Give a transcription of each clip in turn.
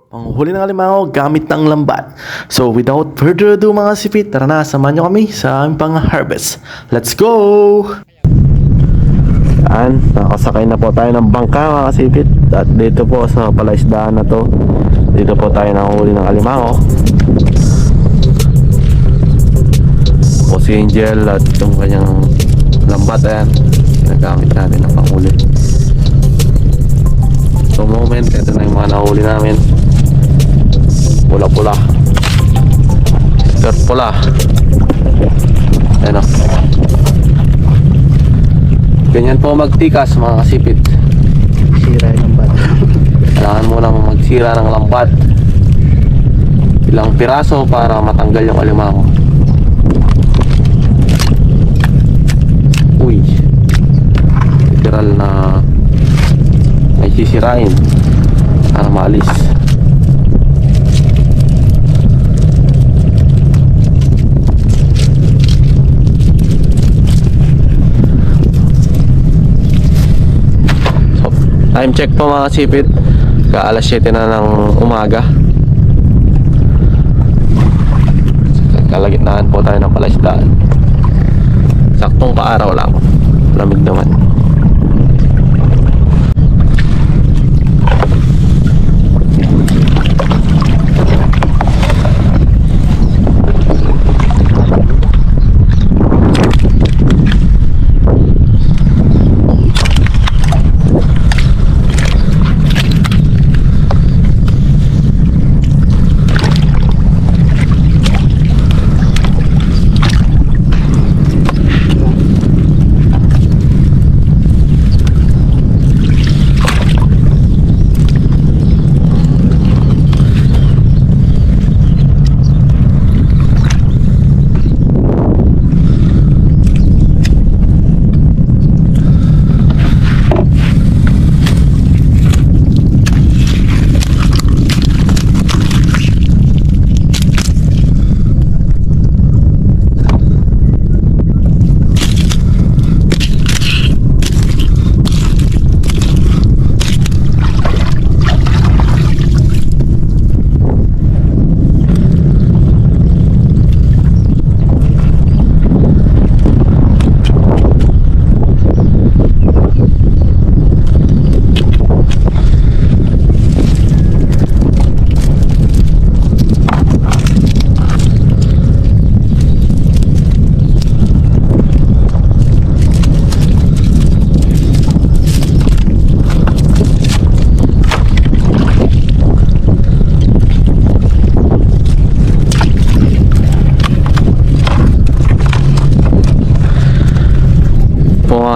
Panghuli ng alimango gamit ng lambat. So without further ado mga sipit, tara na, samahan nyo kami sa aming pang-harvest. Let's go! Yan, nakasakay na po tayo ng bangka mga sipit. At dito po sa palaisdaan na to, dito po tayo nanghuli ng alimango. O si Angel at yung kanyang lambat, ayan, nagamit natin ng panghuli. So moment, ito na yung mga nahuli namin. Pula-pula, skirt pula. Ayan o. Ganyan po magtikas mga kasipit. Sira yung lambat. Kailangan mo nang magsira ng lambat. Ilang piraso para matanggal yung alimango. Uy, literal na may sisirain para maalis. Time check po mga sipit, ka alas 7 na ng umaga. Kalagitnaan po tayo ng palaisdaan. Saktong kaaraw lang, lamig naman.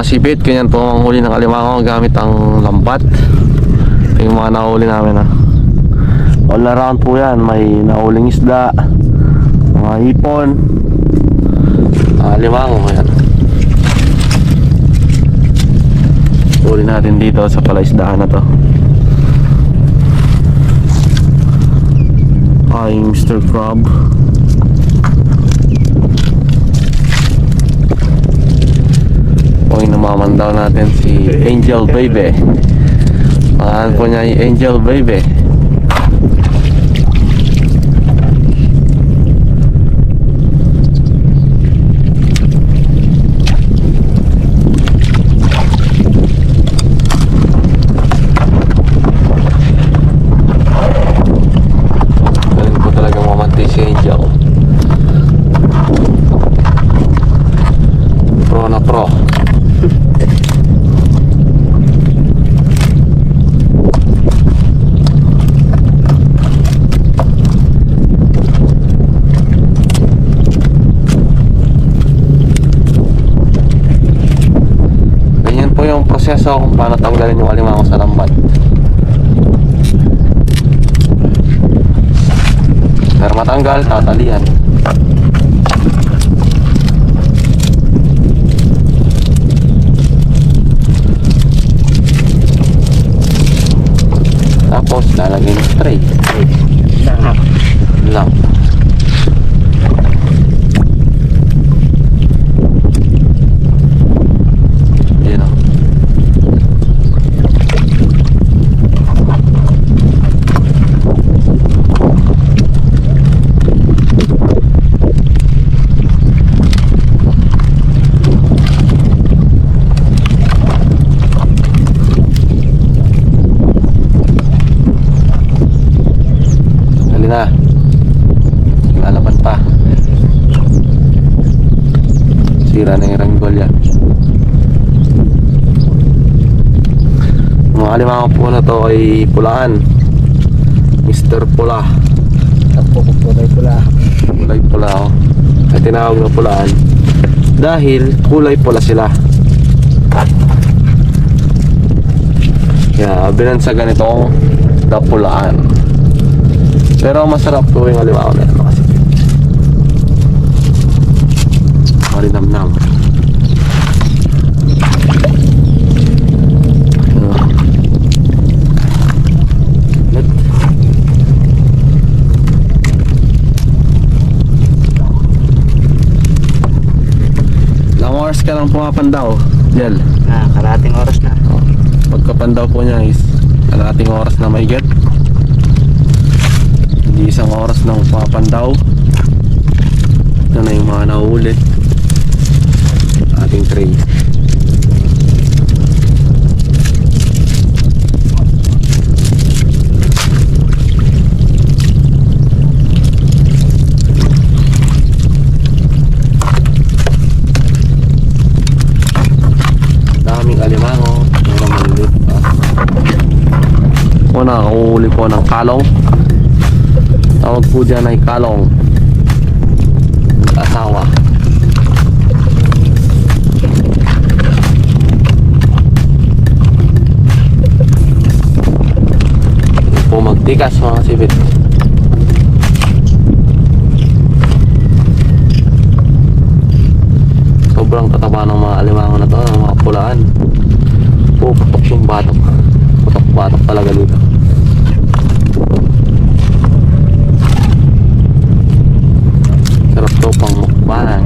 Sipit, ganyan po ang huli ng alimango gamit ang lambat. Ito yung mga nahuli namin ha. All around po yan, may nahuling isda, mga hipon, alimango yan. Huli natin dito sa palaisdaan na to. Ay, Mr. Crab. Yung namamandaw natin si Angel Baby. Pangalan po niya yung Angel Baby. Galing po talaga mamantay si Angel. Pro na pro. Yung proseso kung paano tanggalin yung alimango sa lambat. Para matanggal, tatalian. Tapos lalagay ng tray lang. na. Lalaban pa. Sira na yung ranggol yan. Mga alimango po na to ay pulaan. Mr. Pula. Takpo ko kulay pula. Kulay pula oh. Ay tinawag na pulaan dahil kulay pula sila. Kaya binansagan itong dapulaan. Pero masarap po yung alimango na yan kasi marinamnam. Ilang oras ka lang pumapandaw, Jel? Karating oras na. Pagkapandaw po niya is kalahating oras na may get. Hindi isang oras na pumapandaw. Ito na yung mga nahuli. Ating tray. Daming alimango. Mga malilit pa. Una, uhuli po ng kalong. Tawag po dyan ay kalong. Asawa. Po magtikas mga sibit. Sobrang tataba ng mga alimango na to, ng mga pulaan. Puputok yung batok. Putok-batok talaga dito. Sarap to pang mukbang.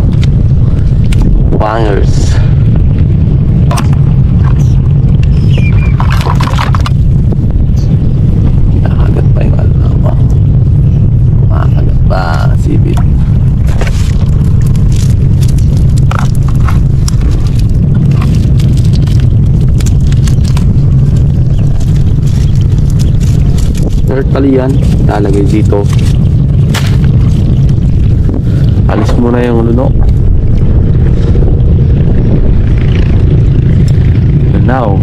Bangers. Nakagat pa yung alimango. Makagat pa sibit. Talian, lalagay dito. Alis muna yung luno. And now,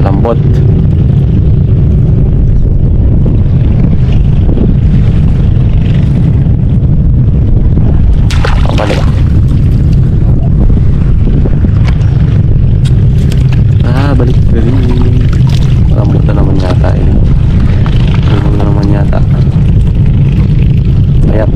lambot. Balik. Balik ka rin. Lambot na naman yata eh. Ano naman yata. Ayap.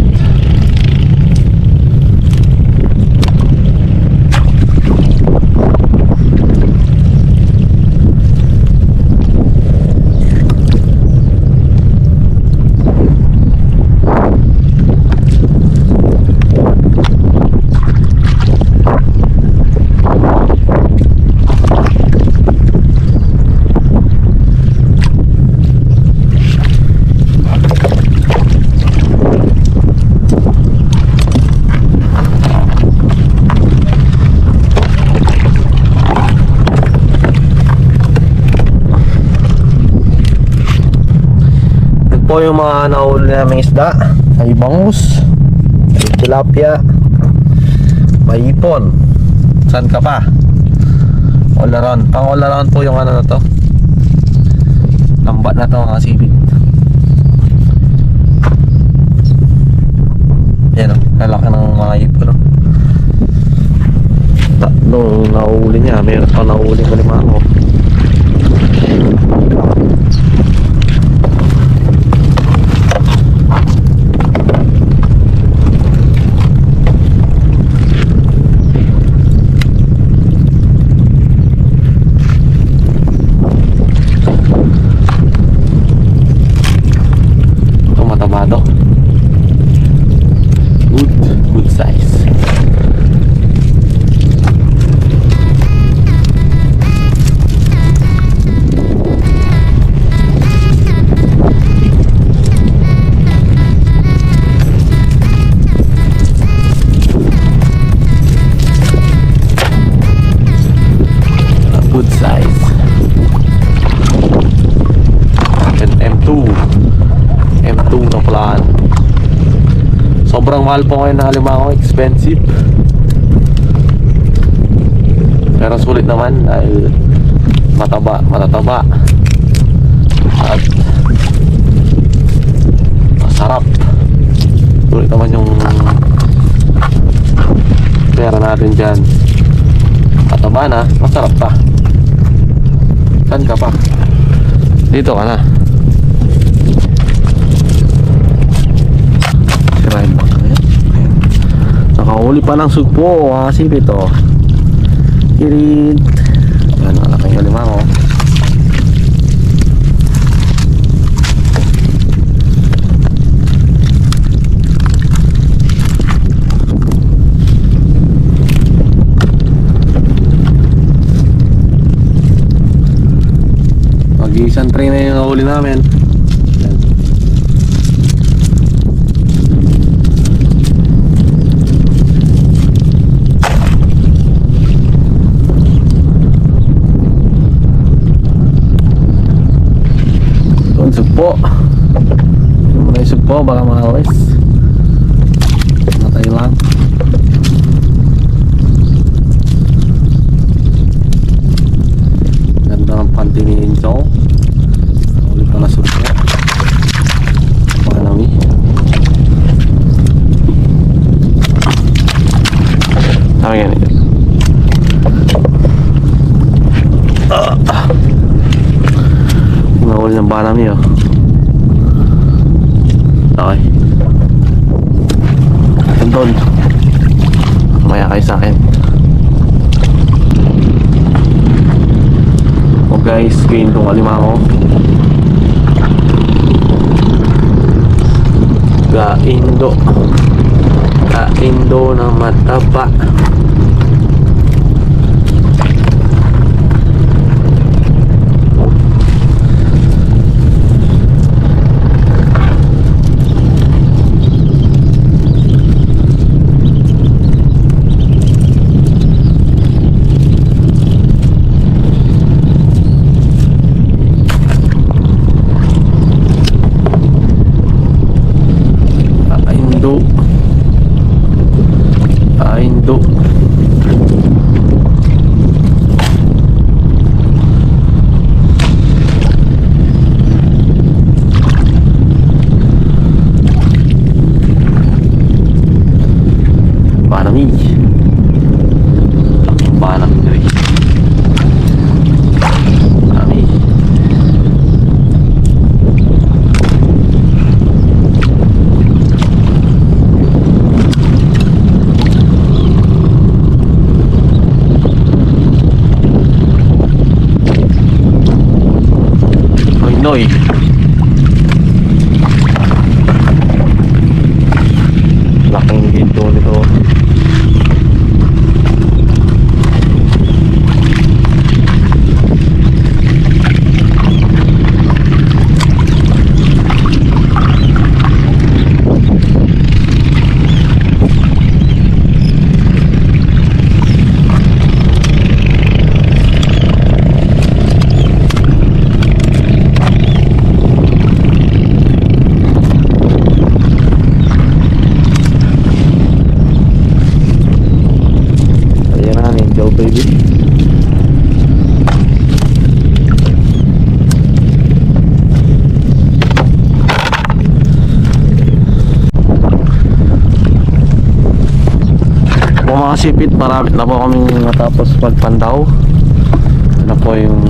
Po yung mga nahuli naming isda ay bangus, may tilapia, may ipon. Saan ka pa? Olaron. Pang olaron po yung ano na to. Lambat na to mga sibit. Yan o, lalaki ng mga ipon o. Tatlong nahuli niya, mayroon pa nahuli ng alimango. Good size. Good size. And M2 na pala Sobrang mahal po ngayon ng alimango, expensive. Pero sulit naman dahil matataba at masarap. Sulit naman yung pera natin dyan. Mataba na, masarap pa. Saan ka pa? Dito ka na. Sirahin ba ka yan? Nakahuli pa ng sugpo. Kasi ito kirit. Ayan, malaking alimango. Mag-iisang tray na yung nahuli namin. Ayan. Doon sugpo. Yung muna yung sugpo baka makawis. Matay lang. Ganda ng panty ni Incho. Ulit pa na sugpo. Baka nami. Tama yan ito. Nahuli ng banami oh. Okay. Doon. Maya kayo sa akin. O guys, ngayon itong alimango. Kaindo na mataba. Kaindo. Banami. Banami dari. Banami. Noy. Laking ginto nito. Baby. Mga sipit, marami na po kaming matapos pagpandaw. Ano po yung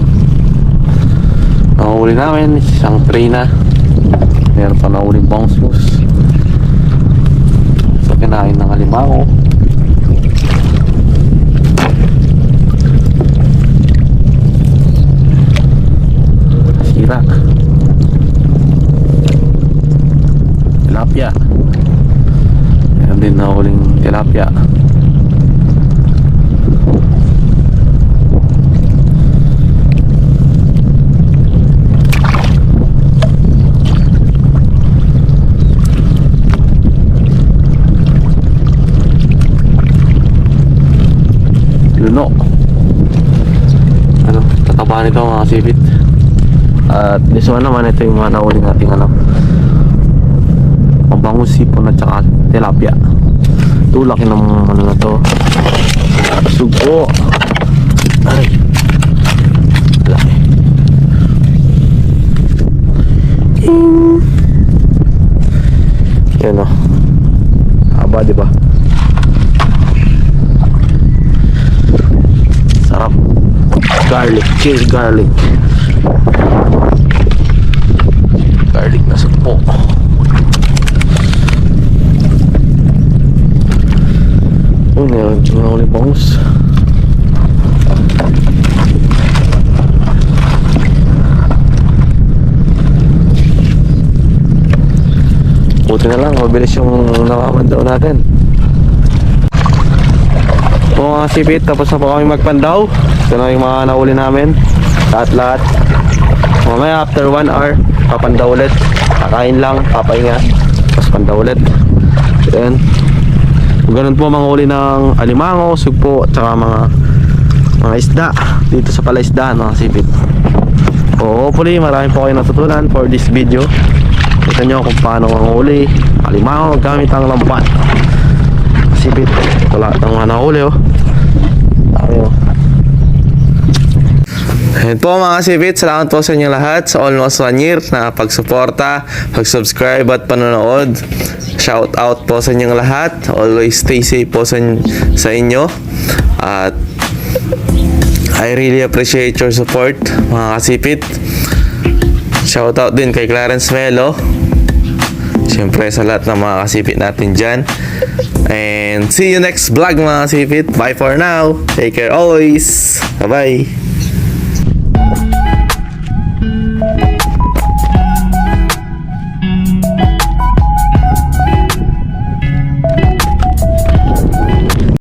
nahuli namin, isang tray na. Meron pa nahuling bongs. So kinain ng alimango. Tilapia. Meron din nahuling tilapia. Luno. Ano, tataba nito mga sipit. At this one naman, ito yung mga nahuling nating ano, mabangus sipon at saka tilapia. Ito, laki ng ano na to. Sugpo. Ay. Laki. Yan o. Haba, diba? Sarap. Garlic. Cheers, garlic. Garlic na sugpo. Oh, meron ulit bangus. Buti na lang, mabilis yung nakapandaw natin. Ito mga sipit, tapos na po kami magpandaw. Ito na yung mga nahuli namin. Lahat-lahat. Mamaya after 1 hour, papandaw ulit. Kakain lang, papahinga. Tapos pandaw ulit. Ayan. Ganun po mga huli ng alimango, sugpo, at saka mga isda. Dito sa palaisdaan mga sipit. So hopefully marami po kayo natutunan for this video. Kita nyo kung paano ang huli alimango gamit ang lambat. Sipit. Ito lahat ng mga nahuli oh. Tayo. Ayan po mga sipit, salamat po sa inyo lahat sa almost 1 year na pagsuporta, pag-subscribe at panonood. Shout out po sa inyong lahat. Always stay safe po sa inyo. At I really appreciate your support mga kasipit. Shout out din kay Clarence Melo. Siyempre sa lahat ng mga kasipit natin dyan. And see you next vlog mga kasipit. Bye for now. Take care always. Bye bye.